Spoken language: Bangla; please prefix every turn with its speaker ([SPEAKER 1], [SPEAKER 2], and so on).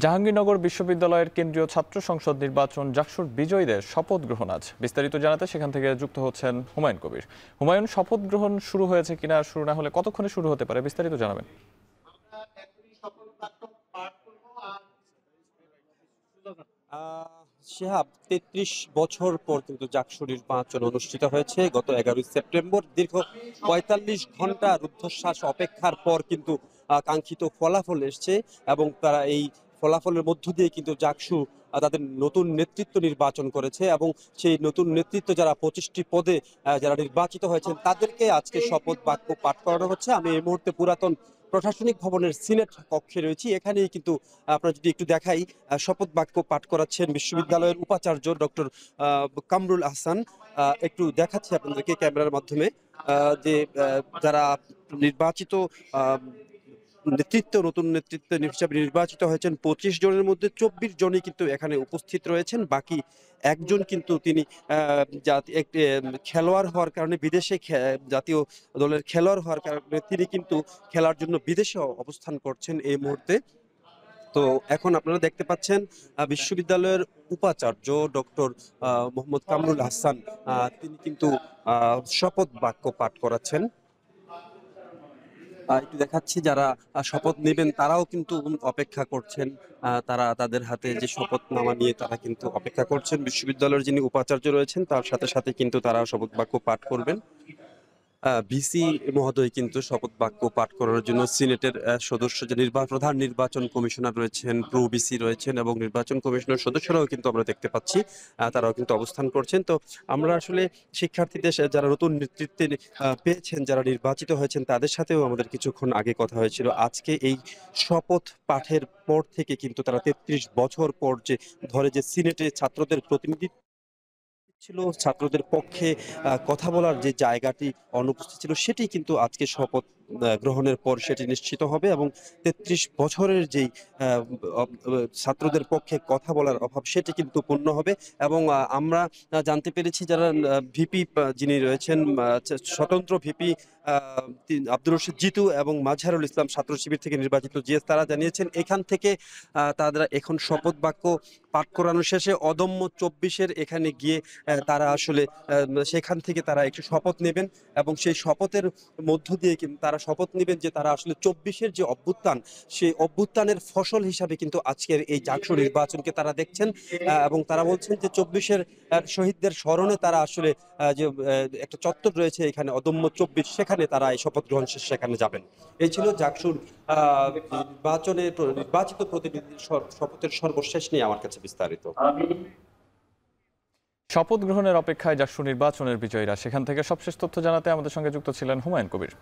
[SPEAKER 1] জাহাঙ্গীরনগর বিশ্ববিদ্যালয়ের কেন্দ্রীয় ছাত্র সংসদ নির্বাচন জাকসুর বিজয়ীদের শপথ গ্রহণ আজ। বিস্তারিত জানাতে সেখান থেকে যুক্ত হচ্ছেন হুমায়ুন কবির। হুমায়ুন, শপথ গ্রহণ শুরু হয়েছে কিনা, শুরু না হলে কতক্ষণে শুরু হতে পারে, বিস্তারিত জানাবেন।
[SPEAKER 2] শিহাব, ৩৩ বছর পর কিন্তু জাকসু নির্বাচন অনুষ্ঠিত হয়েছে গত ১১ই সেপ্টেম্বর। দীর্ঘ ৪৫ ঘন্টা রুদ্ধশ্বাস অপেক্ষার পর কিন্তু কাঙ্ক্ষিত ফলাফল এসছে এবং তারা এই ফলাফলের মধ্য দিয়ে কিন্তু জাকসু তাদের নতুন নেতৃত্ব নির্বাচন করেছে এবং সেই নতুন নেতৃত্ব যারা ২৫টি পদে যারা নির্বাচিত হয়েছেন তাদেরকে আজকে শপথ বাক্য পাঠ করানো হচ্ছে। আমি এই মুহূর্তে পুরাতন প্রশাসনিক ভবনের সিনেট কক্ষে রয়েছি। এখানেই কিন্তু আপনারা যদি একটু দেখাই, শপথ বাক্য পাঠ করাচ্ছেন বিশ্ববিদ্যালয়ের উপাচার্য ডক্টর কামরুল আহসান। একটু দেখাচ্ছি আপনাদেরকে ক্যামেরার মাধ্যমে যে যারা নির্বাচিত নতুন নেতৃত্ব হিসেবে নির্বাচিত হয়েছেন ২৫ জনের মধ্যে ২৪ জনই কিন্তু এখানে উপস্থিত রয়েছেন। বাকি একজন কিন্তু তিনি একটি খেলোয়াড় হওয়ার কারণে বিদেশে জাতীয় দলের খেলোয়াড় হওয়ার কারণে তিনি কিন্তু খেলার জন্য বিদেশে অবস্থান করছেন এই মুহূর্তে। তো এখন আপনারা দেখতে পাচ্ছেন বিশ্ববিদ্যালয়ের উপাচার্য ডক্টর মোহাম্মদ কামরুল হাসান, তিনি কিন্তু শপথ বাক্য পাঠ করাচ্ছেন। একটু দেখাচ্ছি যারা শপথ নেবেন তারাও কিন্তু অপেক্ষা করছেন। তারা তাদের হাতে যে শপথনামা নিয়ে তারা কিন্তু অপেক্ষা করছেন। বিশ্ববিদ্যালয়ের যিনি উপাচার্য রয়েছেন তার সাথে সাথে কিন্তু তারা শপথ বাক্য পাঠ করবেন। ভিসি মহোদয় কিন্তু শপথ বাক্য পাঠ করার জন্য সিনেটের সদস্য যে প্রধান নির্বাচন কমিশনার রয়েছেন, প্রো ভিসি রয়েছেন এবং নির্বাচন কমিশনের সদস্যরাও কিন্তু আমরা দেখতে পাচ্ছি তারাও কিন্তু অবস্থান করছেন। তো আমরা আসলে শিক্ষার্থীদের যারা নতুন নেতৃত্বে পেয়েছেন, যারা নির্বাচিত হয়েছেন তাদের সাথেও আমাদের কিছুক্ষণ আগে কথা হয়েছিল। আজকে এই শপথ পাঠের পর থেকে কিন্তু তারা ৩৩ বছর পর যে সিনেটে ছাত্রদের প্রতিনিধিত্ব ছিল, ছাত্রদের পক্ষে কথা বলার যে জায়গাটি অনুপস্থিত ছিল সেটি কিন্তু আজকে শপথ গ্রহণের পর সেটি নিশ্চিত হবে এবং ৩৩ বছরের যেই ছাত্রদের পক্ষে কথা বলার অভাব সেটি কিন্তু পূর্ণ হবে। এবং আমরা জানতে পেরেছি যারা ভিপি যিনি রয়েছেন, স্বতন্ত্র ভিপি আব্দুর রশিদ জিতু এবং মাজহারুল ইসলাম ছাত্র শিবির থেকে নির্বাচিত জিএস, তারা জানিয়েছেন এখান থেকে তারা এখন শপথ বাক্য পাঠ করানো শেষে অদম্য ২৪-এর এখানে গিয়ে তারা আসলে সেখান থেকে তারা একটু শপথ নেবেন এবং সেই শপথের মধ্য দিয়ে কিন্তু তারা শপথ নেবেন যে তারা আসলে ২৪-এর যে অভ্যুত্থান, সেই অভ্যুত্থানের ফসল হিসাবে কিন্তু আজকের এই জাকসু নির্বাচনকে তারা দেখছেন। এবং তারা বলছেন যে ২৪-এর শহীদদের স্মরণে তারা আসলে যে একটা চত্বর রয়েছে এখানে অদম্য ২৪, সেখানে তারা এই শপথ গ্রহণ শেষে সেখানে যাবেন। এই ছিল জাকসুর নির্বাচিত প্রতিনিধির শপথের সর্বশেষ নিয়ে আমার কাছে বিস্তারিত।
[SPEAKER 1] শপথ গ্রহণের অপেক্ষায় জাকসু নির্বাচনের বিজয়ীরা, সেখান থেকে সবশেষ তথ্য জানাতে আমাদের সঙ্গে যুক্ত ছিলেন হুমায়ুন কবির।